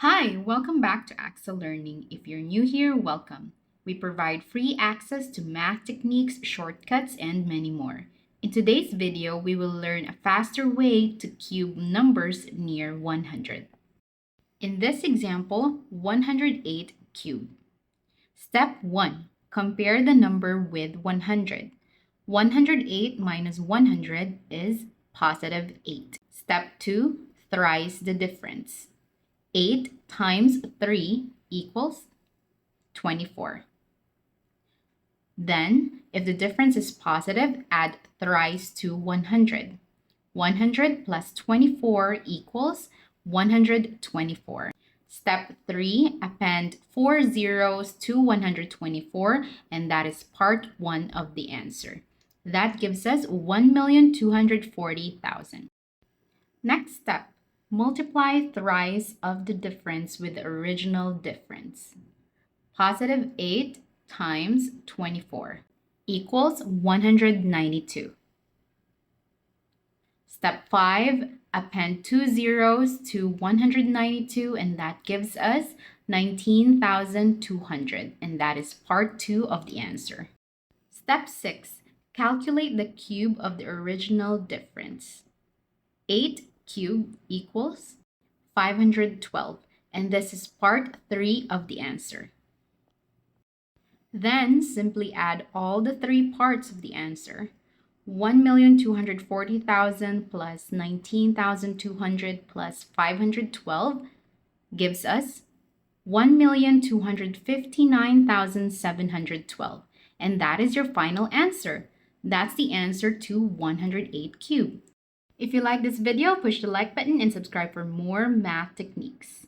Hi, welcome back to Axel Learning. If you're new here, welcome. We provide free access to math techniques, shortcuts, and many more. In today's video, we will learn a faster way to cube numbers near 100. In this example, 108 cubed. Step 1. Compare the number with 100. 108 minus 100 is positive 8. Step 2. Thrice the difference. 8 times 3 equals 24. Then, if the difference is positive, add thrice to 100. 100 plus 24 equals 124. Step 3, append 4 zeros to 124, and that is part 1 of the answer. That gives us 1,240,000. Next step. Multiply thrice of the difference with the original difference. Positive 8 times 24 equals 192. Step 5, append 2 zeros to 192, and that gives us 19,200, and that is part 2 of the answer. Step 6, calculate the cube of the original difference. 8 cubed equals 512, and this is part 3 of the answer. Then simply add all the 3 parts of the answer. 1,240,000 plus 19,200 plus 512 gives us 1,259,712, and that is your final answer. That's the answer to 108 cubed. If you like this video, push the like button and subscribe for more math techniques.